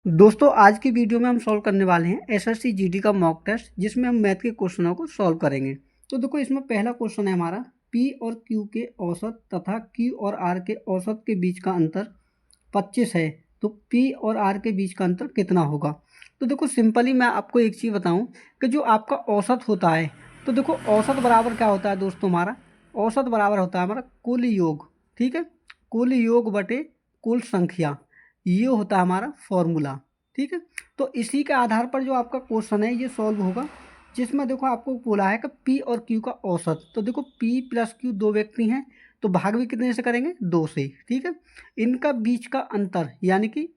दोस्तों आज की वीडियो में हम सॉल्व करने वाले हैं एसएससी जीडी का मॉक टेस्ट, जिसमें हम मैथ के क्वेश्चनों को सॉल्व करेंगे। तो देखो, इसमें पहला क्वेश्चन है हमारा, पी और क्यू के औसत तथा क्यू और आर के औसत के बीच का अंतर 25 है, तो पी और आर के बीच का अंतर कितना होगा। तो देखो, सिंपली मैं आपको एक चीज़ बताऊं कि जो आपका औसत होता है, तो देखो औसत बराबर क्या होता है दोस्तों, हमारा औसत बराबर होता है हमारा कुल योग। ठीक है, कुल योग बटे कुल संख्या, ये होता है हमारा फॉर्मूला। ठीक है, तो इसी के आधार पर जो आपका क्वेश्चन है ये सॉल्व होगा, जिसमें देखो आपको बोला है कि पी और क्यू का औसत। तो देखो, पी प्लस क्यू दो व्यक्ति हैं, तो भाग भी कितने से करेंगे, दो से। ठीक है, इनका बीच का अंतर यानी कि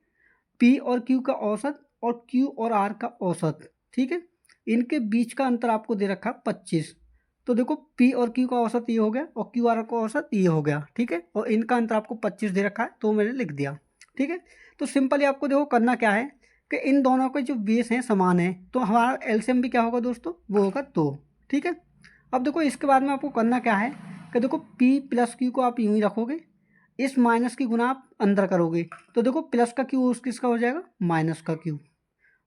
पी और क्यू का औसत और क्यू और आर का औसत। ठीक है, इनके बीच का अंतर आपको दे रखा 25। तो देखो, पी और क्यू का औसत ये हो गया और क्यू आर का औसत ये हो गया। ठीक है, और इनका अंतर आपको 25 दे रखा है, तो मैंने लिख दिया। ठीक है, तो सिंपली आपको देखो करना क्या है कि इन दोनों के जो बेस हैं समान है, तो हमारा एलसीएम भी क्या होगा दोस्तों, वो होगा 2। ठीक है, अब देखो इसके बाद में आपको करना क्या है कि देखो पी प्लस क्यू को आप यूं ही रखोगे, इस माइनस की गुना आप अंदर करोगे, तो देखो प्लस का क्यू उस किसका हो जाएगा, माइनस का क्यू।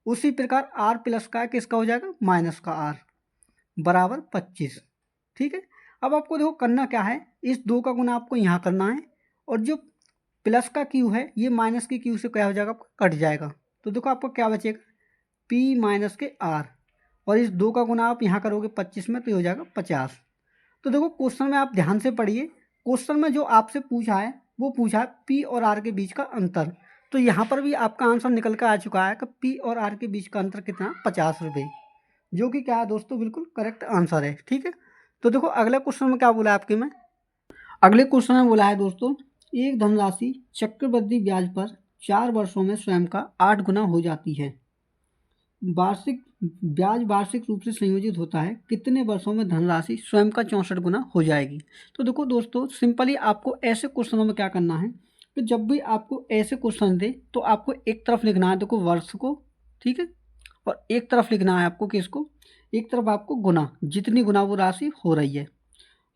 उसी प्रकार आर प्लस का किसका हो जाएगा, माइनस का आर, बराबर 25। ठीक है, अब आपको देखो करना क्या है, इस दो का गुना आपको यहाँ करना है, और जो प्लस का क्यू है ये माइनस के क्यू से क्या हो जाएगा, आपका कट जाएगा। तो देखो आपको क्या बचेगा, पी माइनस के आर, और इस दो का गुना आप यहाँ करोगे 25 में, तो ये हो जाएगा 50। तो देखो क्वेश्चन में आप ध्यान से पढ़िए, क्वेश्चन में जो आपसे पूछा है वो पूछा है पी और आर के बीच का अंतर। तो यहाँ पर भी आपका आंसर निकल कर आ चुका है कि पी और आर के बीच का अंतर कितना, 50 रुपये, जो कि क्या है दोस्तों, बिल्कुल करेक्ट आंसर है। ठीक है, तो देखो अगले क्वेश्चन में क्या बोला है आपके में, अगले क्वेश्चन में बोला है दोस्तों, एक धनराशि चक्रवृद्धि ब्याज पर 4 वर्षों में स्वयं का 8 गुना हो जाती है। वार्षिक ब्याज वार्षिक रूप से संयोजित होता है, कितने वर्षों में धनराशि स्वयं का 64 गुना हो जाएगी। तो देखो दोस्तों, सिंपली आपको ऐसे क्वेश्चनों में क्या करना है कि जब भी आपको ऐसे क्वेश्चन दे तो आपको एक तरफ लिखना है देखो वर्ष को। ठीक है, और एक तरफ लिखना है आपको किसको, एक तरफ आपको गुना, जितनी गुना वो राशि हो रही है।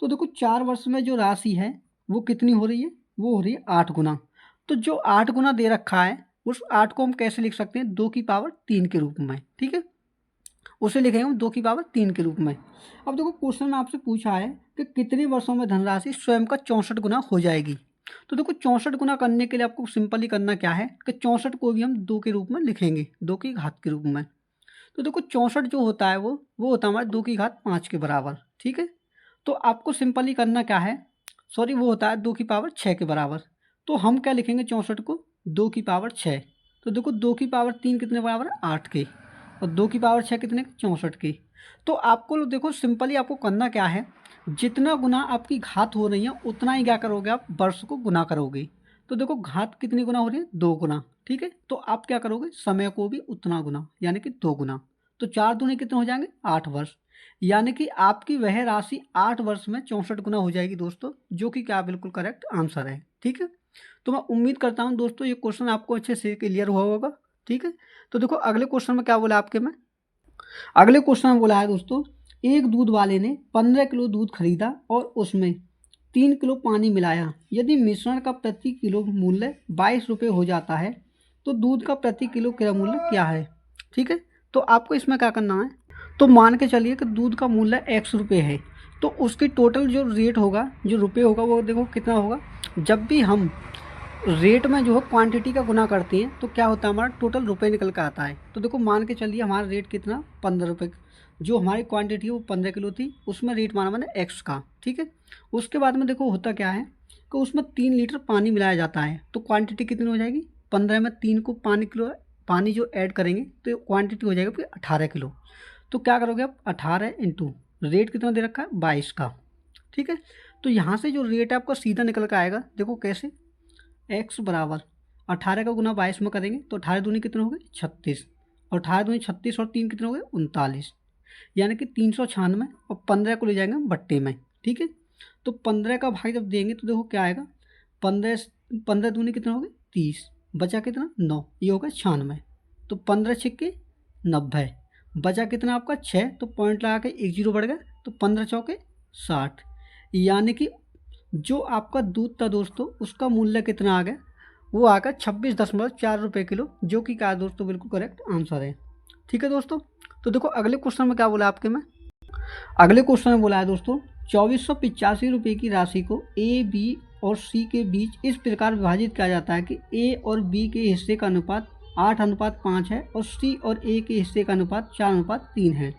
तो देखो 4 वर्ष में जो राशि है वो कितनी हो रही है, वो हो रही है 8 गुना। तो जो 8 गुना दे रखा है उस 8 को हम कैसे लिख सकते हैं, 2 की पावर 3 के रूप में। ठीक है, उसे लिखेंगे हम 2 की पावर 3 के रूप में। अब देखो क्वेश्चन में आपसे पूछा है कि कितने वर्षों में धनराशि स्वयं का 64 गुना हो जाएगी। तो देखो 64 गुना करने के लिए आपको सिंपली करना क्या है कि 64 को भी हम 2 के रूप में लिखेंगे, 2 की घात के रूप में। तो देखो 64 जो होता है वो होता है हमारे 2 की घात 5 के बराबर। ठीक है, तो आपको सिंपली करना क्या है, सॉरी वो होता है 2 की पावर 6 के बराबर। तो हम क्या लिखेंगे 64 को, 2 की पावर 6। तो देखो 2 की पावर 3 कितने बराबर है, 8 के, और 2 की पावर 6 कितने, 64 के। तो आपको देखो सिंपली आपको करना क्या है, जितना गुना आपकी घात हो रही है उतना ही क्या करोगे, आप वर्ष को गुना करोगे। तो देखो घात कितनी गुना हो रही है, 2 गुना। ठीक है, तो आप क्या करोगे, समय को भी उतना गुना यानी कि 2 गुना। तो 4 दूनी कितने हो जाएंगे, 8 वर्ष, यानी कि आपकी वह राशि 8 वर्ष में 64 गुना हो जाएगी दोस्तों, जो कि क्या बिल्कुल करेक्ट आंसर है। ठीक है, तो मैं उम्मीद करता हूं दोस्तों ये क्वेश्चन आपको अच्छे से क्लियर हुआ होगा। ठीक है, तो देखो अगले क्वेश्चन में क्या बोला आपके में, अगले क्वेश्चन में बोला है दोस्तों, एक दूध वाले ने 15 किलो दूध खरीदा और उसमें 3 किलो पानी मिलाया। यदि मिश्रण का प्रति किलो मूल्य 22 रुपये हो जाता है तो दूध का प्रति किलो का मूल्य क्या है। ठीक है, तो आपको इसमें क्या करना है, तो मान के चलिए कि दूध का मूल्य x रुपये है, तो उसकी टोटल जो रेट होगा, जो रुपये होगा, वो देखो कितना होगा। जब भी हम रेट में जो है क्वांटिटी का गुना करते हैं तो क्या होता है, हमारा टोटल रुपए निकल कर आता है। तो देखो मान के चलिए हमारा रेट कितना, 15 रुपये, जो हमारी क्वांटिटी वो 15 किलो थी, उसमें रेट माना मैंने एक्स का। ठीक है, उसके बाद में देखो होता क्या है कि उसमें 3 लीटर पानी मिलाया जाता है, तो क्वांटिटी कितनी हो जाएगी, 15 में 3 को पानी जो ऐड करेंगे तो क्वांटिटी हो जाएगी 18 किलो। तो क्या करोगे आप, 18 इंटू रेट कितना दे रखा है, 22 का। ठीक है, तो यहाँ से जो रेट है आपका सीधा निकल कर आएगा, देखो कैसे, एक्स बराबर 18 का गुना 22 में करेंगे तो 18 दूनी कितने हो गए, 36, और 18 दूनी 36 और 3 कितने हो गए, 39, यानी कि 396, और 15 को ले जाएंगे हम बट्टे में। ठीक है, तो 15 का भाग जब देंगे तो देखो क्या आएगा, 15 15 दूनी कितने हो गए, 30, बचा कितना 9, ये होगा 96। तो 15 छिक्के 90, बचा कितना आपका 6, तो पॉइंट लगा के एक जीरो बढ़ गया, तो 15 चौके 60, यानी कि जो आपका दूध था दोस्तों उसका मूल्य कितना आ गया, वो आकर 26.4 रुपये किलो, जो कि क्या है दोस्तों, बिल्कुल करेक्ट आंसर है। ठीक है दोस्तों, तो देखो अगले क्वेश्चन में क्या बोला आपके में, अगले क्वेश्चन में बोला है दोस्तों 2485 रुपये की राशि को ए, बी और सी के बीच इस प्रकार विभाजित किया जाता है कि ए और बी के हिस्से का अनुपात 8:5 है और सी और ए के हिस्से का अनुपात 4:3 है।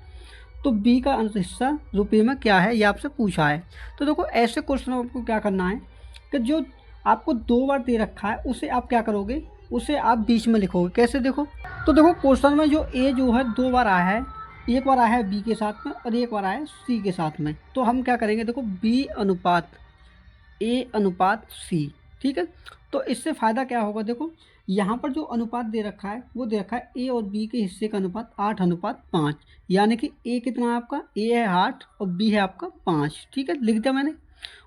तो बी का हिस्सा रुपये में क्या है, ये आपसे पूछा है। तो देखो ऐसे क्वेश्चन में आपको क्या करना है कि जो आपको 2 बार दे रखा है उसे आप क्या करोगे, उसे आप बीच में लिखोगे। कैसे देखो, तो देखो क्वेश्चन में जो ए जो है 2 बार आया है, एक बार आया है बी के साथ में और एक बार आया है सी के साथ में। तो हम क्या करेंगे, देखो बी अनुपात ए अनुपात सी। ठीक है, तो इससे फ़ायदा क्या होगा, देखो यहाँ पर जो अनुपात दे रखा है वो दे रखा है ए और बी के हिस्से का अनुपात 8:5, यानी कि ए कितना है आपका, ए है 8 और बी है आपका 5। ठीक है, लिख दिया मैंने।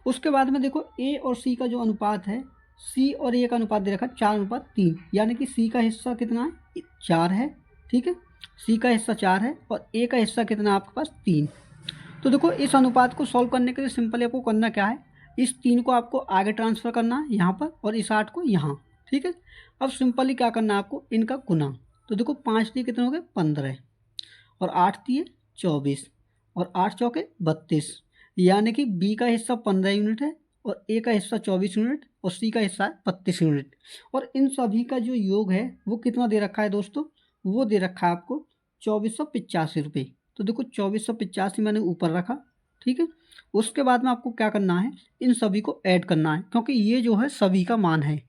उसके बाद में देखो ए और सी का जो अनुपात है, सी और ए का अनुपात दे रखा है 4:3, यानी कि सी का हिस्सा कितना है, 4 है। ठीक है, सी का हिस्सा 4 है और ए का हिस्सा कितना है आपके पास, 3। तो देखो इस अनुपात को सॉल्व करने के लिए सिंपली आपको करना क्या है, इस 3 को आपको आगे ट्रांसफ़र करना है यहाँ पर और इस 8 को यहाँ। ठीक है, अब सिंपली क्या करना है आपको, इनका गुना। तो देखो 5 दिए कितने हो गए, 15 और 8 दिए 24 और 8 चौके 32, यानी कि बी का हिस्सा 15 यूनिट है और ए का हिस्सा 24 यूनिट और सी का हिस्सा है 32 यूनिट। और इन सभी का जो योग है वो कितना दे रखा है दोस्तों, वो दे रखा है आपको 2485 रुपये। तो देखो 2485 मैंने ऊपर रखा। ठीक है, उसके बाद में आपको क्या करना है, इन सभी को ऐड करना है, क्योंकि ये जो है सभी का मान है।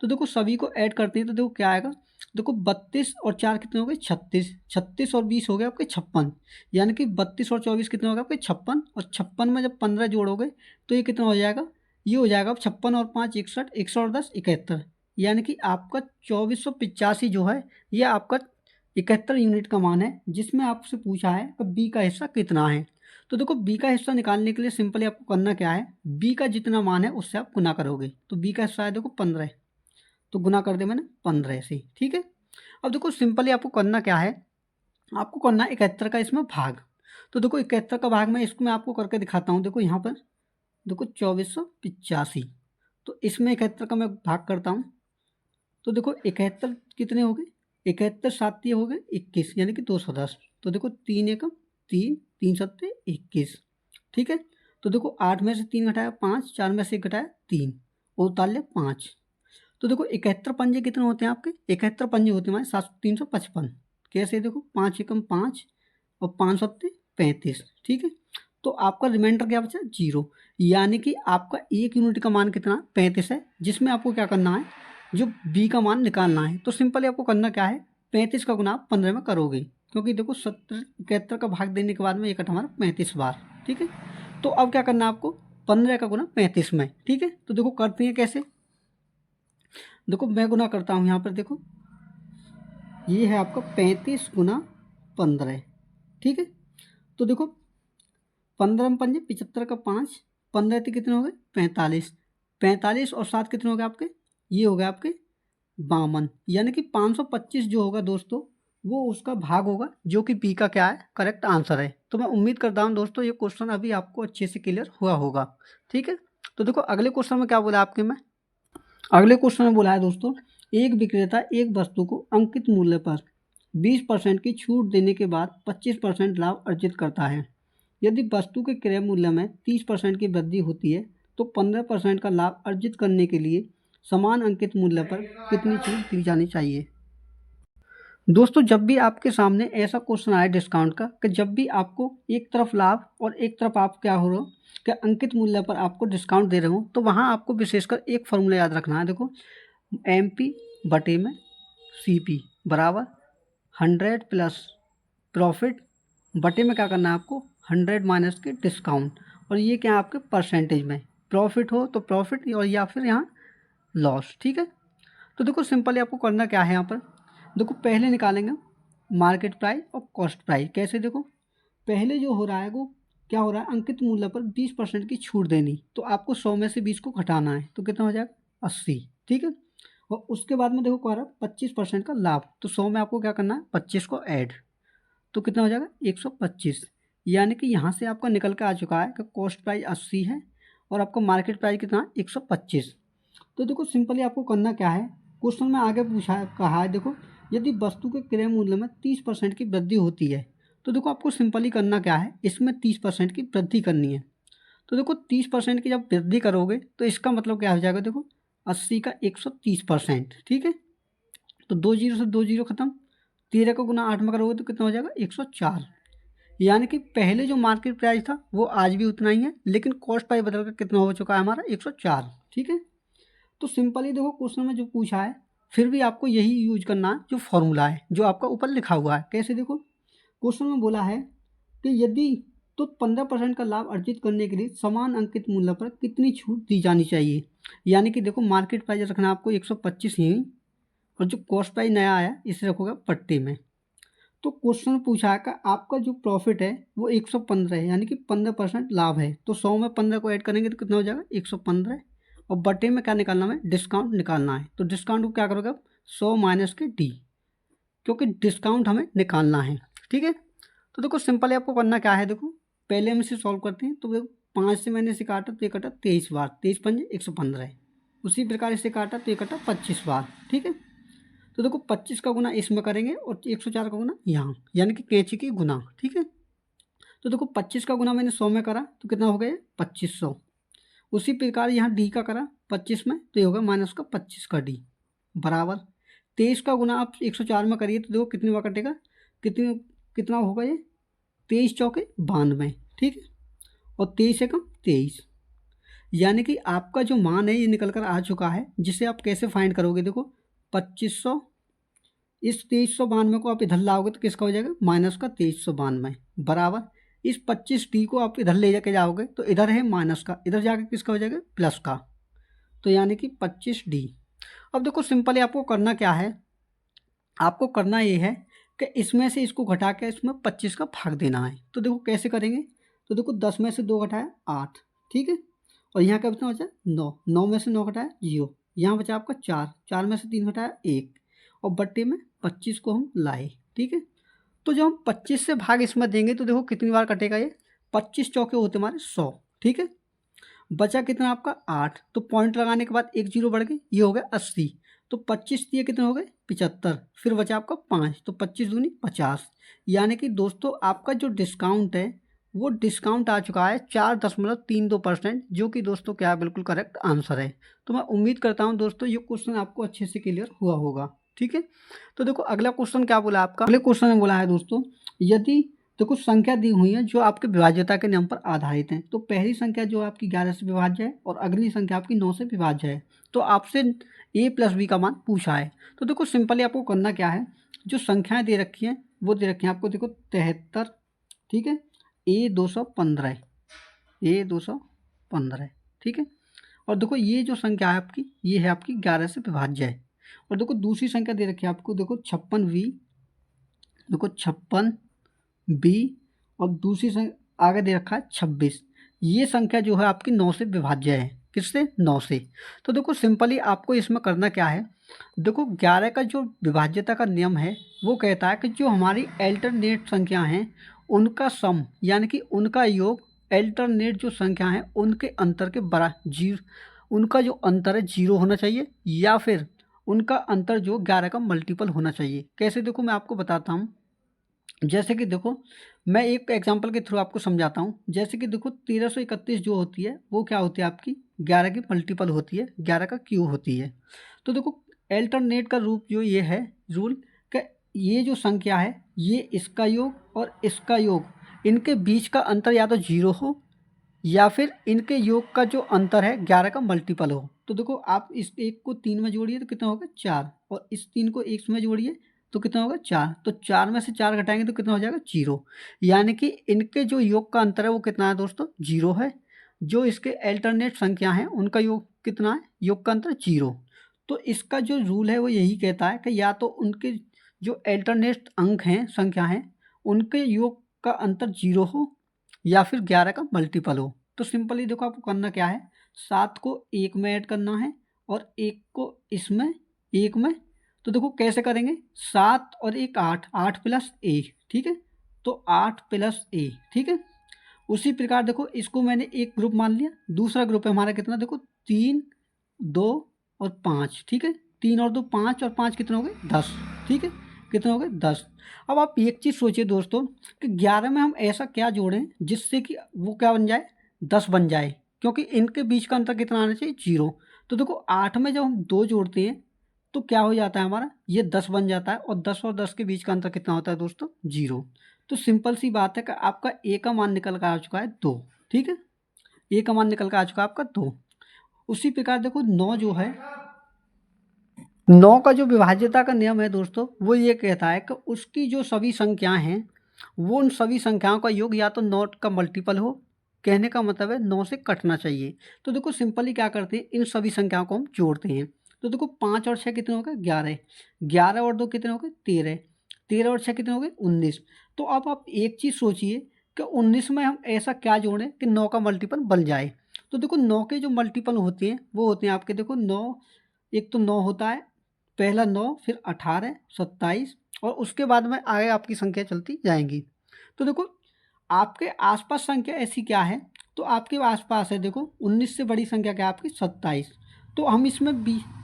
तो देखो सभी को ऐड करते हैं तो देखो क्या आएगा, देखो 32 और 4 कितने हो गए, 36, 36 और 20 हो गए आपके 56, यानी कि 32 और 24 कितने हो गए आपके 56, और 56 में जब 15 जोड़ोगे तो ये कितना हो जाएगा, ये हो जाएगा 56 और 5 61, 61 और 10 71, यानी कि आपका 2485 जो है ये आपका 71 यूनिट का मान है, जिसमें आपसे पूछा है कि बी का हिस्सा कितना है। तो देखो बी का हिस्सा निकालने के लिए सिंपली आपको करना क्या है, बी का जितना मान है उससे आप गुना करोगे। तो बी का हिस्सा है देखो 15, तो गुना कर दिया मैंने 15 से। ठीक है, अब देखो सिंपली आपको करना क्या है, आपको करना है 71 का इसमें भाग। तो देखो 71 का भाग में इसको मैं आपको करके दिखाता हूँ। देखो यहाँ पर देखो 2485, तो इसमें 71 का मैं भाग करता हूँ। तो देखो 71 कितने हो गए, 71 7 हो गए 21, यानी कि 210। तो देखो 3 एकम 3, 3 सत्ते 21। ठीक है, तो देखो 8 में से 3 घटाया 5, 4 में से 1 घटाया 3 और उतार लिया 5। तो देखो 71 पंजे कितने होते हैं आपके, 71 पंजे होते हैं हमारे 355। कैसे, देखो 5 एकम 5 और 5 सत्ते 35। ठीक है, तो आपका रिमाइंडर क्या बचा, 0, यानी कि आपका 1 यूनिट का मान कितना 35 है, जिसमें आपको क्या करना है, जो बी का मान निकालना है। तो सिंपली आपको करना क्या है, 35 का गुना आप 15 में करोगे, क्योंकि देखो 71 का भाग देने के बाद में एक हमारा 35 बार। ठीक है, तो अब क्या करना है आपको, 15 का गुना 35 में। ठीक है, तो देखो करते हैं कैसे, देखो मैं गुना करता हूँ यहाँ पर, देखो ये है आपका 35 गुना 15। ठीक है, तो देखो 15 में 5 75 का 5, 15 तो कितने हो गए 45, 45 और 7 कितने हो गए आपके, ये हो गए आपके 52, यानी कि 525 जो होगा दोस्तों वो उसका भाग होगा, जो कि बी का क्या है, करेक्ट आंसर है। तो मैं उम्मीद करता हूँ दोस्तों ये क्वेश्चन अभी आपको अच्छे से क्लियर हुआ होगा। ठीक है, तो देखो अगले क्वेश्चन में क्या बोला आपके में, अगले क्वेश्चन में बोला है दोस्तों, एक विक्रेता एक वस्तु को अंकित मूल्य पर 20% की छूट देने के बाद 25% लाभ अर्जित करता है। यदि वस्तु के क्रय मूल्य में 30% की वृद्धि होती है तो 15% का लाभ अर्जित करने के लिए समान अंकित मूल्य पर कितनी छूट दी जानी चाहिए। दोस्तों जब भी आपके सामने ऐसा क्वेश्चन आए डिस्काउंट का, कि जब भी आपको एक तरफ लाभ और एक तरफ आप क्या हो रहे हो कि अंकित मूल्य पर आपको डिस्काउंट दे रहे हो, तो वहाँ आपको विशेषकर एक फॉर्मूला याद रखना है। देखो MP बटे में CP बराबर 100 प्लस प्रॉफिट बटे में क्या करना है आपको 100 माइनस के डिस्काउंट, और ये क्या है आपके परसेंटेज में, प्रॉफिट हो तो प्रॉफिट और या फिर यहाँ लॉस। ठीक है, तो देखो सिंपली आपको करना क्या है, यहाँ पर देखो पहले निकालेंगे मार्केट प्राइस और कॉस्ट प्राइस। कैसे, देखो पहले जो हो रहा है वो क्या हो रहा है, अंकित मूल्य पर 20% की छूट देनी, तो आपको 100 में से 20 को घटाना है, तो कितना हो जाएगा 80। ठीक है, और उसके बाद में देखो क्या रहा है 25% का लाभ, तो 100 में आपको क्या करना है 25 को ऐड, तो कितना हो जाएगा 125, यानी कि यहाँ से आपका निकल के आ चुका है कि कॉस्ट प्राइस 80 है और आपका मार्केट प्राइस कितना 125। तो देखो सिंपली आपको करना क्या है, क्वेश्चन में आगे पूछा कहा है, देखो यदि वस्तु के क्रय मूल्य में 30% की वृद्धि होती है, तो देखो आपको सिंपली करना क्या है, इसमें 30% की वृद्धि करनी है। तो देखो 30% की जब वृद्धि करोगे तो इसका मतलब क्या हो जाएगा, देखो 80 का 130%, ठीक है। तो 2 जीरो से 2 जीरो खत्म, 13 को गुना 8 में करोगे तो कितना हो जाएगा 104। यानी कि पहले जो मार्केट प्राइस था वो आज भी उतना ही है, लेकिन कॉस्ट प्राइस बदल कर कितना हो चुका है हमारा 104, ठीक है। तो सिंपली देखो क्वेश्चन में जो पूछा है, फिर भी आपको यही यूज करना है जो फॉर्मूला है जो आपका ऊपर लिखा हुआ है। कैसे, देखो क्वेश्चन में बोला है कि यदि तो 15% का लाभ अर्जित करने के लिए समान अंकित मूल्य पर कितनी छूट दी जानी चाहिए। यानी कि देखो मार्केट प्राइस रखना आपको 125 ही, और जो कॉस्ट प्राइस नया आया इसे रखोगे पट्टे में। तो क्वेश्चन पूछा है कि आपका जो प्रॉफिट है वो 115 है, यानी कि 15% लाभ है। तो 100 में 15 को ऐड करेंगे तो कितना हो जाएगा 115, और बटे में क्या निकालना है, डिस्काउंट निकालना है। तो डिस्काउंट को क्या करोगे आप, 100 माइनस के डी, क्योंकि डिस्काउंट हमें निकालना है, ठीक है। तो देखो सिंपली आपको करना क्या है, देखो पहले हम इसे सॉल्व करते हैं। तो देखो 5 से मैंने इसे काटा तो ये कटा 23 बार, 23 पंजे 115 है। उसी प्रकार इसे काटा तो ये कटा 25 बार, ठीक है। तो देखो 25 का गुना इसमें करेंगे और 104 का गुना यहाँ, यानी कि कैंची की गुना, ठीक है। तो देखो 25 का गुना मैंने 100 में करा तो कितना हो गया 2500। उसी प्रकार यहाँ डी का करा 25 में तो ये होगा माइनस का 25 का डी, बराबर 23 का गुना आप 104 में करिए तो देखो कितनी बार कटेगा, कितना होगा ये 23 चौके 92, ठीक है। और 23 से कम 23, यानी कि आपका जो मान है ये निकल कर आ चुका है, जिसे आप कैसे फाइंड करोगे, देखो 2500, इस 2392 को आप इधर लाओगे तो किसका हो जाएगा माइनस का 2392, बराबर इस 25 डी को आप इधर ले जाके जाओगे तो इधर है माइनस का, इधर जाके किसका हो जाएगा प्लस का, तो यानी कि 25 डी। अब देखो सिंपली आपको करना क्या है, आपको करना ये है कि इसमें से इसको घटा के इसमें 25 का भाग देना है। तो देखो कैसे करेंगे, तो देखो 10 में से 2 घटाया 8, ठीक है। और यहाँ का कितना बचा 9, 9 में से 9 घटाया 0, यहाँ बचा आपका 4, 4 में से 3 घटाया 1, और बट्टे में 25 को हम लाए, ठीक है। तो जब हम 25 से भाग इसमें देंगे तो देखो कितनी बार कटेगा ये, 25 चौके होते हमारे 100, ठीक है। बचा कितना आपका 8, तो पॉइंट लगाने के बाद एक जीरो बढ़ गई, ये हो गया 80। तो 25 दिए कितने हो गए 75, फिर बचा आपका 5, तो 25 दूनी 50। यानी कि दोस्तों आपका जो डिस्काउंट है वो डिस्काउंट आ चुका है 4.32%, जो कि दोस्तों क्या है बिल्कुल करेक्ट आंसर है। तो मैं उम्मीद करता हूं दोस्तों ये क्वेश्चन आपको अच्छे से क्लियर हुआ होगा, ठीक है। तो देखो अगला क्वेश्चन क्या बोला आपका, अगले क्वेश्चन में बोला है दोस्तों, यदि देखो संख्या दी हुई है जो आपके विभाज्यता के नियम पर आधारित है। तो पहली संख्या जो आपकी 11 से विभाज्य है और अगली संख्या आपकी 9 से विभाज्य है। तो आपसे a प्लस बी का मान पूछा है। तो देखो सिंपली आपको करना क्या है, जो संख्याएं दे रखी हैं वो दे रखी हैं आपको, देखो 73, ठीक है, a 215, ठीक है। और देखो ये जो संख्या है आपकी ये है आपकी 11 से विभाज्य है। और देखो दूसरी संख्या दे रखी है आपको, देखो 56v, देखो 56b, और दूसरी संख्या आगे दे रखा है 26। ये संख्या जो है आपकी 9 से विभाज्य है, किससे 9 से। तो देखो सिंपली आपको इसमें करना क्या है, देखो 11 का जो विभाज्यता का नियम है वो कहता है कि जो हमारी अल्टरनेट संख्या हैं उनका सम, यानी कि उनका योग अल्टरनेट जो संख्या हैं उनके अंतर के जीरो, उनका जो अंतर है 0 होना चाहिए, या फिर उनका अंतर जो 11 का मल्टीपल होना चाहिए। कैसे, देखो मैं आपको बताता हूँ। जैसे कि देखो मैं एक एग्जांपल के थ्रू आपको समझाता हूँ। जैसे कि देखो 1331 जो होती है वो क्या होती है आपकी 11 की मल्टीपल होती है, 11 का क्यूब होती है। तो देखो अल्टरनेट का रूप जो ये है रूल कि ये जो संख्या है ये इसका योग और इसका योग, इनके बीच का अंतर या तो 0 हो या फिर इनके योग का जो अंतर है 11 का मल्टीपल हो। तो देखो आप इस एक को 3 में जोड़िए तो कितना होगा 4, और इस 3 को 1 में जोड़िए तो कितना होगा 4, तो 4 में से 4 घटाएंगे तो कितना हो जाएगा 0। यानी कि इनके जो योग का अंतर है वो कितना है दोस्तों 0 है। जो इसके अल्टरनेट संख्या हैं उनका योग कितना है, योग का अंतर 0। तो इसका जो रूल है वो यही कहता है कि या तो उनके जो अल्टरनेट अंक हैं संख्या हैं उनके योग का अंतर 0 हो या फिर 11 का मल्टीपल हो। तो सिंपली देखो आपको करना क्या है, 7 को 1 में ऐड करना है और 1 को इसमें 1 में। तो देखो कैसे करेंगे, 7 और 1 8, 8 प्लस a, ठीक है। तो 8 प्लस a, ठीक है। उसी प्रकार देखो इसको मैंने एक ग्रुप मान लिया, दूसरा ग्रुप है हमारा कितना, देखो 3 2 और 5, ठीक है। 3 और 2 5 और 5 कितने हो गए 10, ठीक है। कितने हो गए 10। अब आप एक चीज़ सोचिए दोस्तों कि 11 में हम ऐसा क्या जोड़ें जिससे कि वो क्या बन जाए 10 बन जाए, क्योंकि इनके बीच का अंतर कितना आना चाहिए 0। तो देखो 8 में जब हम 2 जोड़ते हैं तो क्या हो जाता है हमारा ये 10 बन जाता है, और 10 और 10 के बीच का अंतर कितना होता है दोस्तों 0। तो सिंपल सी बात है कि आपका ए का मान निकल कर आ चुका है 2, ठीक है। ए का मान निकल कर आ चुका है आपका 2। उसी प्रकार देखो 9 जो है, 9 का जो विभाज्यता का नियम है दोस्तों वो ये कहता है कि उसकी जो सभी संख्याएं हैं वो उन सभी संख्याओं का योग या तो 9 का मल्टीपल हो। कहने का मतलब है 9 से कटना चाहिए। तो देखो सिंपली क्या करते हैं, इन सभी संख्याओं को हम जोड़ते हैं। तो देखो 5 और 6 कितने हो गए 11, 11 और 2 कितने हो गए 13, 13 और 6 कितने हो गए 19। तो अब आप एक चीज़ सोचिए कि 19 में हम ऐसा क्या जोड़ें कि 9 का मल्टीपल बन जाए। तो देखो 9 के जो मल्टीपल होते हैं वो होते हैं आपके, देखो 9, एक तो 9 होता है पहला 9, फिर 18, 27, और उसके बाद में आगे आपकी संख्या चलती जाएंगी। तो देखो आपके आसपास संख्या ऐसी क्या है, तो आपके आसपास है देखो 19 से बड़ी संख्या क्या है आपकी 27। तो हम इसमें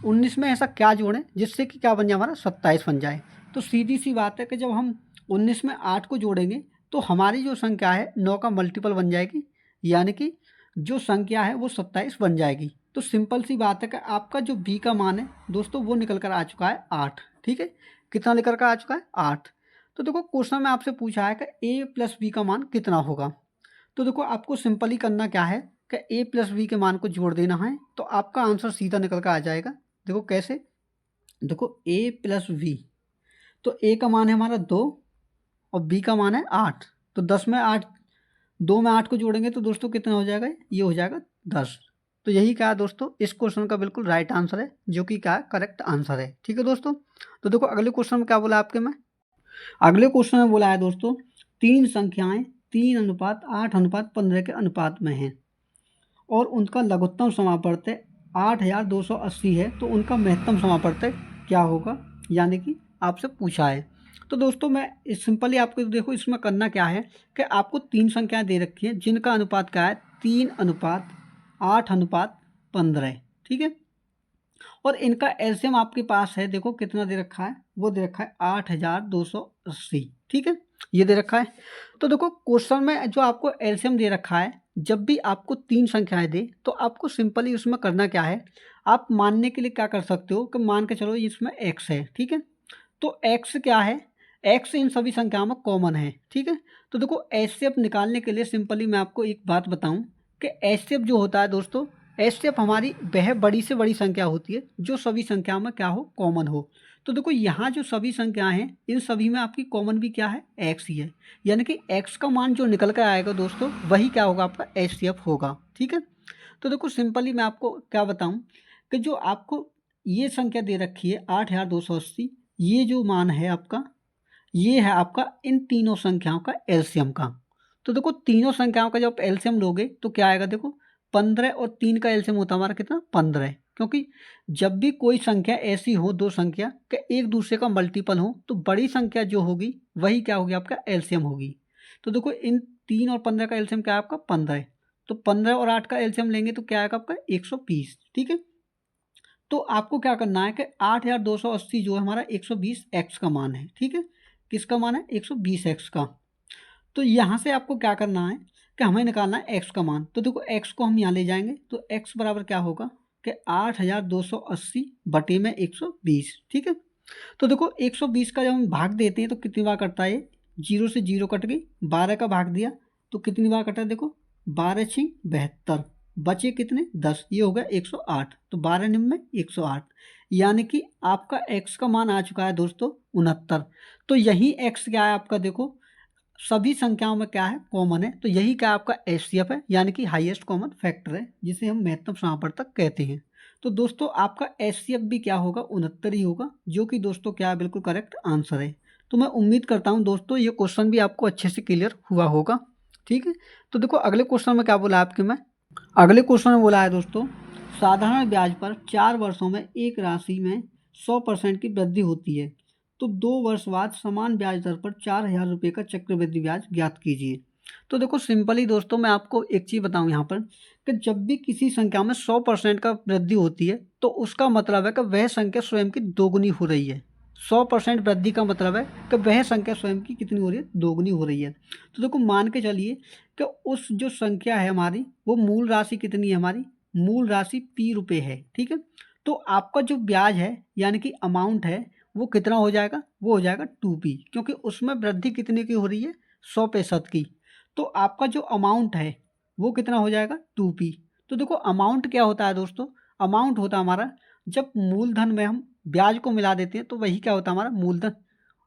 19 में ऐसा क्या जोड़ें जिससे कि क्या बन जाए हमारा 27 बन जाए। तो सीधी सी बात है कि जब हम 19 में 8 को जोड़ेंगे तो हमारी जो संख्या है 9 का मल्टीपल बन जाएगी, यानी कि जो संख्या है वो 27 बन जाएगी। तो सिंपल सी बात है कि आपका जो बी का मान है दोस्तों वो निकल कर आ चुका है 8, ठीक है। कितना निकल कर आ चुका है 8। तो देखो क्वेश्चन में आपसे पूछा है कि ए प्लस बी का मान कितना होगा। तो देखो आपको सिंपली करना क्या है कि ए प्लस बी के मान को जोड़ देना है, तो आपका आंसर सीधा निकल कर आ जाएगा। देखो कैसे, देखो ए प्लस बी, तो ए का मान है हमारा 2 और बी का मान है 8। तो 10 में 8, 2 में 8 को जोड़ेंगे तो दोस्तों कितना हो जाएगा, ये हो जाएगा 10। तो यही क्या है दोस्तों इस क्वेश्चन का बिल्कुल राइट आंसर है, जो कि क्या है करेक्ट आंसर है, ठीक है दोस्तों। तो देखो अगले क्वेश्चन में क्या बोला आपके में, अगले क्वेश्चन में बोला है दोस्तों 3 संख्याएं 3:8:15 के अनुपात में हैं और उनका लघुत्तम समापवर्तय 8280 है, तो उनका महत्तम समापवर्तय क्या होगा, यानी कि आपसे पूछा है। तो दोस्तों मैं सिंपली आपको देखो इसमें करना क्या है कि आपको 3 संख्याएं दे रखी हैं जिनका अनुपात क्या है 3:8:15, ठीक है। और इनका एलसीएम आपके पास है, देखो कितना दे रखा है, वो दे रखा है 8280, ठीक है, ये दे रखा है। तो देखो क्वेश्चन में जो आपको एलसीएम दे रखा है, जब भी आपको 3 संख्याएं दे तो आपको सिंपली उसमें करना क्या है, आप मानने के लिए क्या कर सकते हो कि मान के चलो इसमें एक्स है, ठीक है। तो एक्स क्या है, एक्स इन सभी संख्याओं में कॉमन है, ठीक है। तो देखो एचसीएफ निकालने के लिए सिंपली मैं आपको एक बात बताऊं कि एचसीएफ जो होता है दोस्तों, एचसीएफ हमारी वह बड़ी से बड़ी संख्या होती है जो सभी संख्याओं में क्या हो कॉमन हो। तो देखो यहाँ जो सभी संख्याएं हैं इन सभी में आपकी कॉमन भी क्या है एक्स ही है, यानी कि एक्स का मान जो निकल कर आएगा दोस्तों वही क्या होगा आपका एचसीएफ होगा, ठीक है। तो देखो सिंपली मैं आपको क्या बताऊं कि जो आपको ये संख्या दे रखी है 8280, ये जो मान है आपका, ये है आपका इन तीनों संख्याओं का एलसीएम का। तो देखो तीनों संख्याओं का जब एलसीएम लोगे तो क्या आएगा, देखो 15 और 3 का एलसीएम होता है हमारा कितना 15, क्योंकि जब भी कोई संख्या ऐसी हो, दो संख्या के एक दूसरे का मल्टीपल हो, तो बड़ी संख्या जो होगी वही क्या होगी आपका एलसीएम होगी। तो देखो इन 3 और 15 का एलसीएम क्या है आपका 15, तो 15 और 8 का एलसीएम लेंगे तो क्या आएगा आपका 120, ठीक है। तो आपको क्या करना है कि 8280 जो है हमारा 120 एक्स का मान है, ठीक है। किसका मान है 120 एक्स का। तो यहाँ से आपको क्या करना है कि हमें निकालना है एक्स का मान। तो देखो एक्स को हम यहाँ ले जाएंगे तो एक्स बराबर क्या होगा कि 8280 बटे में 120, ठीक है। तो देखो 120 का जब हम भाग देते हैं तो कितनी बार कटता है, 0 से 0 कट गई, 12 का भाग दिया तो कितनी बार कटा, देखो 12 6 72, बचे कितने 10, ये हो गया 108, तो 12 निम्न में 108, यानी कि आपका x का मान आ चुका है दोस्तों 69। तो यही x क्या है आपका, देखो सभी संख्याओं में क्या है कॉमन है, तो यही क्या आपका एचसीएफ है, यानी कि हाईएस्ट कॉमन फैक्टर है, जिसे हम महत्तम समापवर्तक कहते हैं। तो दोस्तों आपका एचसीएफ भी क्या होगा 69 ही होगा, जो कि दोस्तों क्या बिल्कुल करेक्ट आंसर है। तो मैं उम्मीद करता हूं दोस्तों ये क्वेश्चन भी आपको अच्छे से क्लियर हुआ होगा, ठीक है। तो देखो अगले क्वेश्चन में क्या बोला आपके में, अगले क्वेश्चन में बोला है दोस्तों साधारण ब्याज पर 4 वर्षों में एक राशि में 100% की वृद्धि होती है, तो 2 वर्ष बाद समान ब्याज दर पर 4000 रुपये का चक्रवृद्धि ब्याज ज्ञात कीजिए। तो देखो सिंपली दोस्तों मैं आपको एक चीज़ बताऊं यहाँ पर कि जब भी किसी संख्या में 100% का वृद्धि होती है तो उसका मतलब है कि वह संख्या स्वयं की दोगुनी हो रही है। 100% वृद्धि का मतलब है कि वह संख्या स्वयं की कितनी हो रही है, दोगुनी हो रही है। तो देखो मान के चलिए कि उस जो संख्या है हमारी, वो मूल राशि कितनी है हमारी, मूल राशि ₹p है, ठीक है। तो आपका जो ब्याज है यानी कि अमाउंट है वो कितना हो जाएगा, वो हो जाएगा 2p, क्योंकि उसमें वृद्धि कितने की हो रही है, 100% की। तो आपका जो अमाउंट है वो कितना हो जाएगा, 2p। तो देखो अमाउंट क्या होता है दोस्तों, अमाउंट होता है हमारा जब मूलधन में हम ब्याज को मिला देते हैं तो वही क्या होता है हमारा मूलधन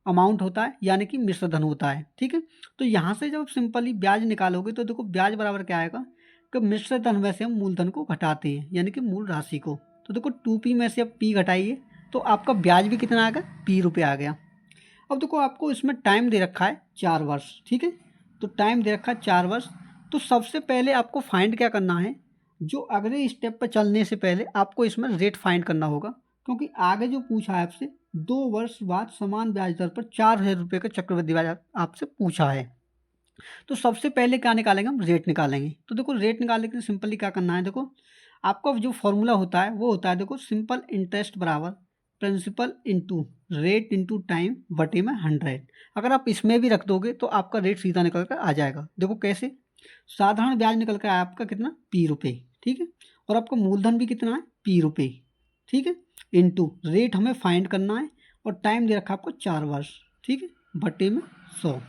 अमाउंट होता है, यानी कि मिश्र धन होता है, ठीक है। तो यहाँ से जब सिंपली ब्याज निकालोगे तो देखो ब्याज बराबर क्या आएगा कि मिश्र धन में से हम मूलधन को घटाते हैं यानी कि मूल राशि को। तो देखो 2p में से अब p घटाइए तो आपका ब्याज भी कितना आ गया, p आ गया। अब देखो आपको इसमें टाइम दे रखा है 4 वर्ष, ठीक है। तो टाइम दे रखा है 4 वर्ष। तो सबसे पहले आपको फाइंड क्या करना है, जो अगले स्टेप पर चलने से पहले आपको इसमें रेट फाइंड करना होगा, क्योंकि आगे जो पूछा है आपसे 2 वर्ष बाद समान ब्याज दर पर 4,000 रुपये का चक्रवृद्धि ब्याज आपसे पूछा है। तो सबसे पहले क्या निकालेंगे, हम रेट निकालेंगे। तो देखो रेट निकालने के लिए सिंपली क्या करना है, देखो आपका जो फॉर्मूला होता है वो होता है देखो सिंपल इंटरेस्ट बराबर principal into rate into time बटे में 100। अगर आप इसमें भी रख दोगे तो आपका रेट सीधा निकल कर आ जाएगा। देखो कैसे, साधारण ब्याज निकल कर आया आपका कितना, p, ठीक है। और आपका मूलधन भी कितना है, p, ठीक है। इंटू रेट हमें फाइंड करना है और टाइम दे रखा आपको 4 वर्ष, ठीक है, बटे में 100।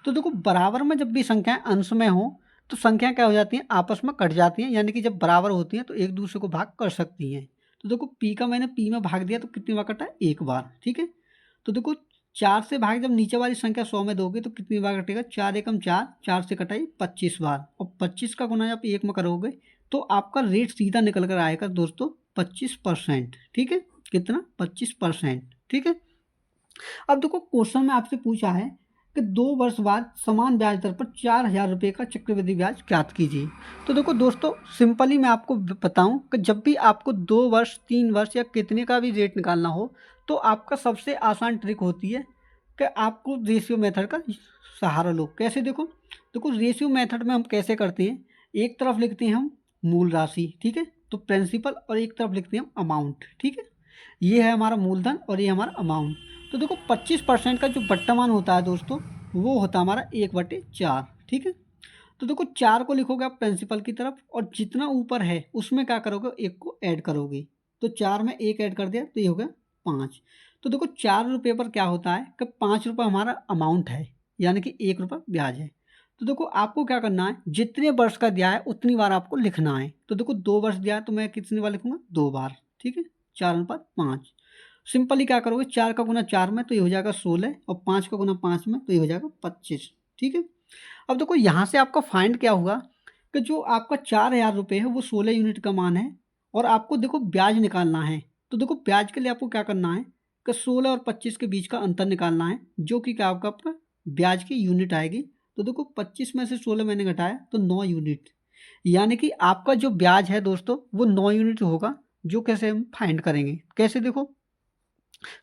तो देखो बराबर में जब भी संख्याएं अंश में हो तो संख्या क्या हो जाती हैं, आपस में कट जाती हैं, यानी कि जब बराबर होती हैं तो एक दूसरे को भाग कर सकती हैं। तो देखो p का मैंने p में भाग दिया तो कितनी बार कटा, एक बार, ठीक है। तो देखो 4 से भाग जब नीचे वाली संख्या 100 में दोगे तो कितनी बार कटेगा, 4 एकम 4, 4 से कटाई 25 बार, और 25 का गुना जब 1 में करोगे तो आपका रेट सीधा निकल कर आएगा दोस्तों 25%, ठीक है। कितना, 25%, ठीक है। अब देखो क्वेश्चन में आपसे पूछा है कि 2 वर्ष बाद समान ब्याज दर पर 4,000 रुपये का चक्रवृद्धि ब्याज ज्ञात कीजिए। तो देखो दोस्तों सिंपली मैं आपको बताऊं कि जब भी आपको 2 वर्ष, 3 वर्ष या कितने का भी रेट निकालना हो तो आपका सबसे आसान ट्रिक होती है कि आपको रेशियो मेथड का सहारा लो। कैसे, देखो देखो रेशियो मेथड में हम कैसे करते हैं, एक तरफ लिखते हैं हम मूल राशि, ठीक है, तो प्रिंसिपल, और एक तरफ लिखते हैं हम अमाउंट, ठीक है। ये है हमारा मूलधन और ये हमारा अमाउंट। तो देखो 25% का जो वर्तमान होता है दोस्तों वो होता है हमारा 1/4, ठीक है। तो देखो 4 को लिखोगे आप प्रिंसिपल की तरफ और जितना ऊपर है उसमें क्या करोगे, 1 को ऐड करोगे। तो 4 में 1 ऐड कर दिया तो ये हो गया 5। तो देखो 4 रुपये पर क्या होता है कि 5 रुपये हमारा अमाउंट है, यानी कि 1 रुपये ब्याज है। तो देखो आपको क्या करना है, जितने वर्ष का दिया है उतनी बार आपको लिखना है। तो देखो 2 वर्ष दिया है तो मैं कितनी बार लिखूंगा, 2 बार, ठीक है। 4 अनुपात 5। सिंपली क्या करोगे, 4 का गुना 4 में तो ये हो जाएगा 16, और 5 का गुना 5 में तो ये हो जाएगा 25, ठीक है। अब देखो यहाँ से आपका फाइंड क्या हुआ कि जो आपका 4,000 रुपये है वो 16 यूनिट का मान है, और आपको देखो ब्याज निकालना है। तो देखो ब्याज के लिए आपको क्या करना है कि 16 और 25 के बीच का अंतर निकालना है, जो कि क्या आपका आपका ब्याज की यूनिट आएगी। तो देखो 25 में से 16 मैंने घटाया तो 9 यूनिट, यानी कि आपका जो ब्याज है दोस्तों वो 9 यूनिट होगा। जो कैसे हम फाइंड करेंगे, कैसे, देखो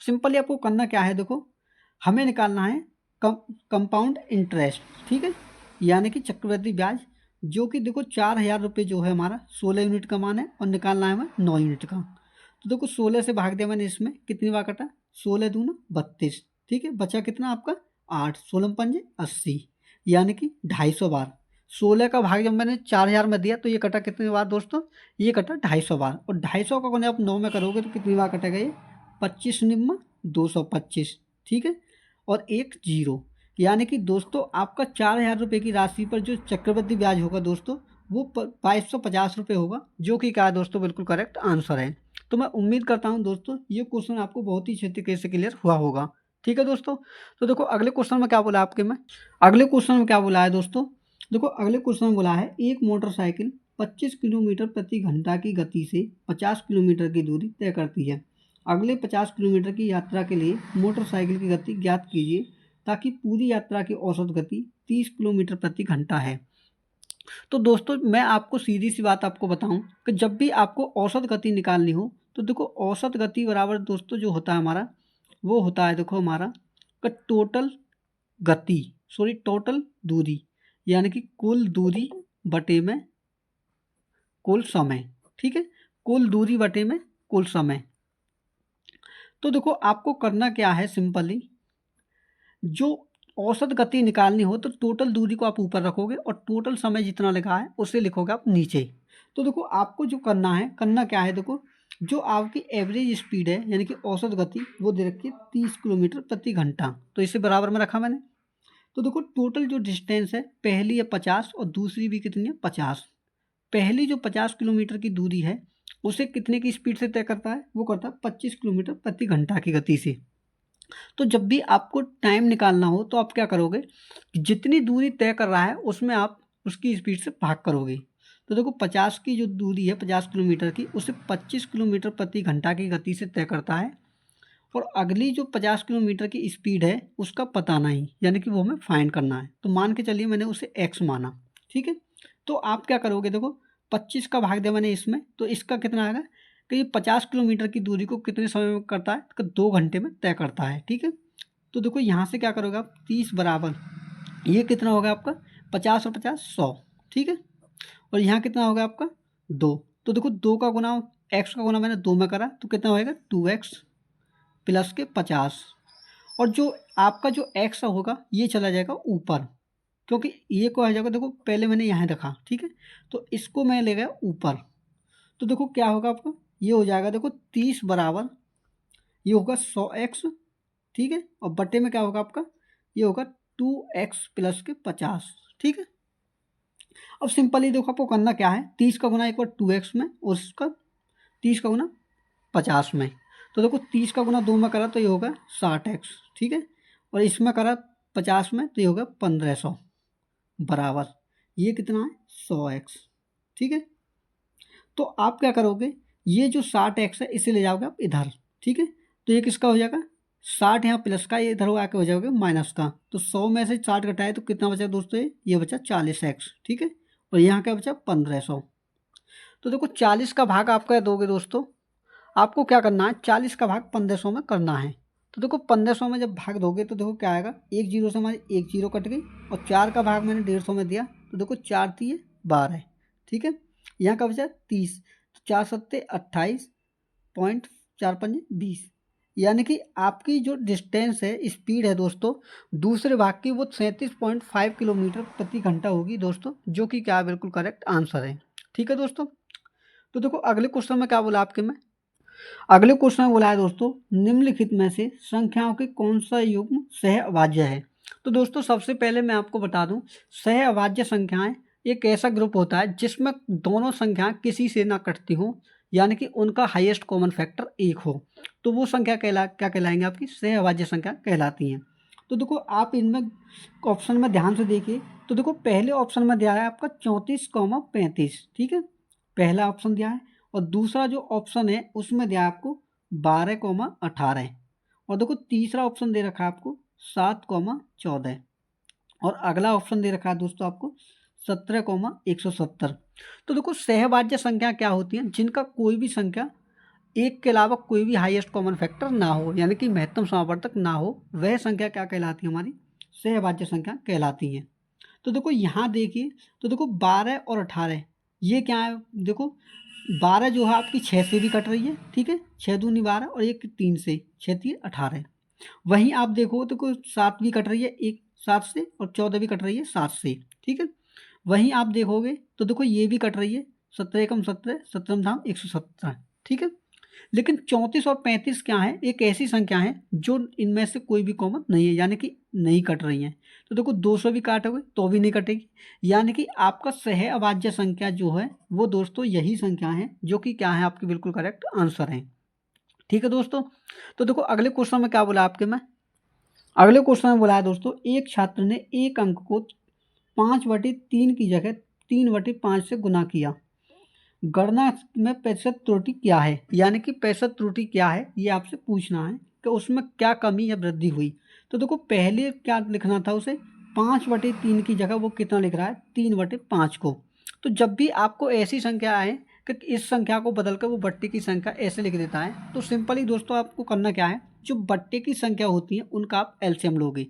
सिंपली आपको करना क्या है, देखो हमें निकालना है कंपाउंड इंटरेस्ट, ठीक है, यानी कि चक्रवृद्धि ब्याज, जो कि देखो 4,000 रुपये जो है हमारा 16 यूनिट का मान है और निकालना है हमें 9 यूनिट का। तो देखो 16 से भाग दिया मैंने, इसमें कितनी बार कटा, 16 दूना 32, ठीक है, बचा कितना आपका 8, 16 पंजे 80, यानी कि 250 बार। 16 का भाग जब मैंने 4,000 में दिया तो ये कटा कितनी बार दोस्तों, ये कटा 250 बार, और 250 का गुना आप 9 में करोगे तो कितनी बार कटेगा ये, 25 निम्मा 225, ठीक है, और एक जीरो। यानी कि दोस्तों आपका 4,000 रुपये की राशि पर जो चक्रवृद्धि ब्याज होगा दोस्तों वो 2,250 रुपये होगा, जो कि क्या है दोस्तों, बिल्कुल करेक्ट आंसर है। तो मैं उम्मीद करता हूं दोस्तों ये क्वेश्चन आपको बहुत ही अच्छे तरीके से क्लियर हुआ होगा, ठीक है दोस्तों। तो देखो अगले क्वेश्चन में क्या बोला आपके में, अगले क्वेश्चन में क्या बोला है दोस्तों, देखो अगले क्वेश्चन में बोला है एक मोटरसाइकिल 25 किलोमीटर प्रति घंटा की गति से 50 किलोमीटर की दूरी तय करती है। अगले 50 किलोमीटर की यात्रा के लिए मोटरसाइकिल की गति ज्ञात कीजिए ताकि पूरी यात्रा की औसत गति 30 किलोमीटर प्रति घंटा है। तो दोस्तों मैं आपको सीधी सी बात आपको बताऊं कि जब भी आपको औसत गति निकालनी हो तो देखो औसत गति बराबर दोस्तों जो होता है हमारा वो होता है देखो हमारा का टोटल गति, सॉरी टोटल दूरी, यानी कि कुल दूरी बटे में कुल समय, ठीक है, कुल दूरी बटे में कुल समय। तो देखो आपको करना क्या है, सिंपली जो औसत गति निकालनी हो तो टोटल दूरी को आप ऊपर रखोगे और टोटल समय जितना लिखा है उसे लिखोगे आप नीचे। तो देखो आपको जो करना है, करना क्या है, देखो जो आपकी एवरेज स्पीड है यानी कि औसत गति वो दे रखी है 30 किलोमीटर प्रति घंटा, तो इसे बराबर में रखा मैंने। तो देखो टोटल जो डिस्टेंस है, पहली है 50 और दूसरी भी कितनी है 50। पहली जो 50 किलोमीटर की दूरी है उसे कितने की स्पीड से तय करता है, वो करता है 25 किलोमीटर प्रति घंटा की गति से। तो जब भी आपको टाइम निकालना हो तो आप क्या करोगे, जितनी दूरी तय कर रहा है उसमें आप उसकी स्पीड से भाग करोगे। तो देखो 50 की जो दूरी है 50 किलोमीटर की, उसे 25 किलोमीटर प्रति घंटा की गति से तय करता है। और अगली जो 50 किलोमीटर की स्पीड है उसका पता नहीं, यानी कि वो हमें फाइंड करना है। तो मान के चलिए मैंने उसे x माना, ठीक है। तो आप क्या करोगे, देखो 25 का भाग दिया मैंने इसमें, तो इसका कितना आएगा कि ये 50 किलोमीटर की दूरी को कितने समय में करता है, तो 2 घंटे में तय करता है, ठीक है। तो देखो यहाँ से क्या करोगे आप, 30 बराबर ये कितना होगा आपका 50 और 50 100, ठीक है। और यहाँ कितना होगा आपका 2। तो देखो 2 का गुना x का गुना मैंने 2 में करा तो कितना होएगा 2x प्लस के 50। और जो आपका जो x होगा ये चला जाएगा ऊपर, क्योंकि ये को आ जाएगा, देखो पहले मैंने यहाँ रखा, ठीक है, तो इसको मैं ले गया ऊपर। तो देखो क्या होगा आपका, ये हो जाएगा देखो 30 बराबर ये होगा 100x, ठीक है, और बटे में क्या होगा आपका, ये होगा 2x प्लस के 50, ठीक है। अब सिंपली देखो आपको करना क्या है, 30 का गुना एक बार 2x में और उसका 30 का गुना 50 में। तो देखो 30 का गुना 2 में करा तो ये होगा 60x, ठीक है, और इसमें करा 50 में तो ये होगा 1500 बराबर ये कितना है 100x, ठीक है। तो आप क्या करोगे, ये जो 60x है इसे ले जाओगे आप इधर, ठीक है। तो ये किसका हो जाएगा 60 यहाँ प्लस का, ये इधर हो आके हो जाओगे माइनस का। तो 100 में से 60 घटाए तो कितना बचा दोस्तों, ये बचा 40x, ठीक है, और यहाँ क्या बचा 1500। तो देखो 40 का भाग आप क्या दोगे दोस्तों, आपको क्या करना है 40 का भाग 1500 में करना है। तो देखो 1500 में जब भाग दोगे तो देखो क्या आएगा, एक जीरो से हमारी एक जीरो कट गई और 4 का भाग मैंने 150 में दिया तो देखो 4 3 12, ठीक है। यहाँ का बचा 30, तो 4 सत्ते 28 पॉइंट 4 पंजे 20, यानी कि आपकी जो डिस्टेंस है स्पीड है दोस्तों दूसरे भाग की वो 37.5 किलोमीटर प्रति घंटा होगी दोस्तों, जो कि क्या बिल्कुल करेक्ट आंसर है, ठीक है दोस्तों। तो देखो अगले क्वेश्चन में क्या बोला आपके में, अगले क्वेश्चन में बोला है दोस्तों निम्नलिखित में से संख्याओं के कौन सा युग्म सहअभाज्य है। तो दोस्तों सबसे पहले मैं आपको बता दूं, सहअभाज्य संख्याएं एक ऐसा ग्रुप होता है जिसमें दोनों संख्याएं किसी से ना कटती हो, यानी कि उनका हाईएस्ट कॉमन फैक्टर 1 हो, तो वो संख्या क्या कहलाएंगे, आपकी सहअभाज्य संख्या कहलाती हैं। तो देखो आप इनमें ऑप्शन में ध्यान से देखिए, तो देखो पहले ऑप्शन में दिया है आपका 34,35, ठीक है, पहला ऑप्शन दिया है। और दूसरा जो ऑप्शन है उसमें दिया आपको 12,18, और देखो तीसरा ऑप्शन दे रखा है आपको 7,14, और अगला ऑप्शन दे रखा है दोस्तों आपको 17,170। तो देखो सहभाज्य संख्या क्या होती है, जिनका कोई भी संख्या एक के अलावा कोई भी हाईएस्ट कॉमन फैक्टर ना हो, यानी कि महत्तम समावर्तक ना हो, वह संख्या क्या कहलाती है, हमारी सहभाज्य संख्या कहलाती है। तो देखो यहाँ देखिए, तो देखो 12 और 18 ये क्या है, देखो 12 जो है आपकी 6 से भी कट रही है, ठीक है, 6 दूनी 12 और एक 3 से 6 3 18। वहीं आप देखो तो कोई 7 भी कट रही है एक 7 से, और 14 भी कट रही है 7 से, ठीक है। वहीं आप देखोगे तो देखो ये भी कट रही है 17 एकम 17 17 धाम 117, ठीक है। लेकिन 34 और 35 क्या है, एक ऐसी संख्या है जो इनमें से कोई भी कॉमन नहीं है, यानी कि नहीं कट रही हैं। तो देखो 200 भी काटोगे तो भी नहीं कटेगी, यानी कि आपका सहअभाज्य संख्या जो है वो दोस्तों यही संख्या है जो कि क्या है आपकी बिल्कुल करेक्ट आंसर है, ठीक है दोस्तों। तो देखो अगले क्वेश्चन में क्या बोला आपके में, अगले क्वेश्चन में बोला है दोस्तों एक छात्र ने एक अंक को 5/3 की जगह 3/5 से गुना किया, गणना में प्रतिशत त्रुटि क्या है, यानी कि प्रतिशत त्रुटि क्या है ये आपसे पूछना है कि उसमें क्या कमी या वृद्धि हुई। तो देखो पहले क्या लिखना था उसे 5/3 की जगह वो कितना लिख रहा है 3/5 को। तो जब भी आपको ऐसी संख्या आए कि इस संख्या को बदलकर वो बट्टे की संख्या ऐसे लिख देता है, तो सिंपली दोस्तों आपको करना क्या है, जो बट्टे की संख्या होती है उनका आप एलसीएम लोगे।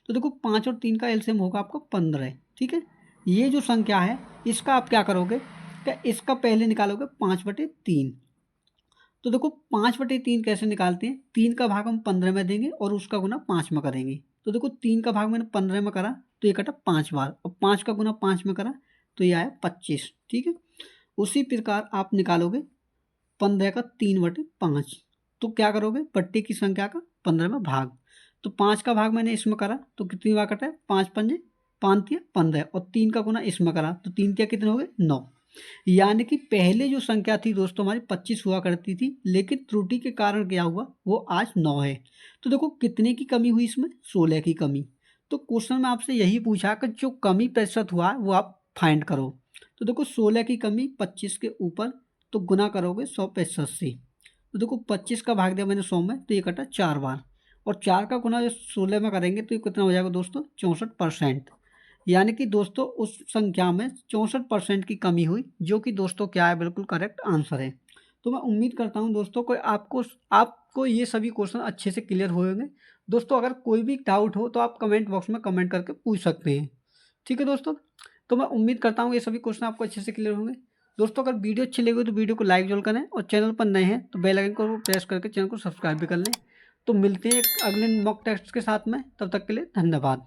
तो देखो 5 और 3 का एलसीएम होगा आपको 15, ठीक है, ये जो संख्या है इसका आप क्या करोगे, क्या इसका पहले निकालोगे 5/3। तो देखो 5/3 कैसे निकालते हैं, 3 का भाग हम 15 में देंगे और उसका गुना 5 में करेंगे। तो देखो 3 का भाग मैंने 15 में करा तो ये कटा 5 बार, और 5 का गुना 5 में करा तो ये आया 25। ठीक है, उसी प्रकार आप निकालोगे 15 का 3/5। तो क्या करोगे, पट्टी की संख्या का 15 में भाग। तो 5 का भाग मैंने इसमें करा तो कितनी बार कटा है, 5 पंजे 5 तिया 15, और 3 का गुना इसमें करा तो 3 तिया कितने हो गए 9। यानी कि पहले जो संख्या थी दोस्तों हमारी 25 हुआ करती थी, लेकिन त्रुटि के कारण क्या हुआ, वो आज 9 है। तो देखो कितने की कमी हुई इसमें, 16 की कमी। तो क्वेश्चन में आपसे यही पूछा कि जो कमी प्रतिशत हुआ वो आप फाइंड करो। तो देखो 16 की कमी 25 के ऊपर, तो गुना करोगे 100% से। तो देखो 25 का भाग दिया मैंने 100 में तो ये कटा 4 बार, और 4 का गुना जो 16 में करेंगे तो ये कितना हो जाएगा दोस्तों, 64%। यानी कि दोस्तों उस संख्या में 64% की कमी हुई, जो कि दोस्तों क्या है, बिल्कुल करेक्ट आंसर है। तो मैं उम्मीद करता हूं दोस्तों को आपको ये सभी क्वेश्चन अच्छे से क्लियर हुए होंगे। दोस्तों अगर कोई भी डाउट हो तो आप कमेंट बॉक्स में कमेंट करके पूछ सकते हैं। ठीक है दोस्तों, तो मैं उम्मीद करता हूँ ये सभी क्वेश्चन आपको अच्छे से क्लियर होंगे। दोस्तों अगर वीडियो अच्छी लगी हो तो वीडियो को लाइक जरूर करें, और चैनल पर नए हैं तो बेल आइकन को प्रेस करके चैनल को सब्सक्राइब भी कर लें। तो मिलते हैं एक अगले मॉक टेस्ट के साथ में, तब तक के लिए धन्यवाद।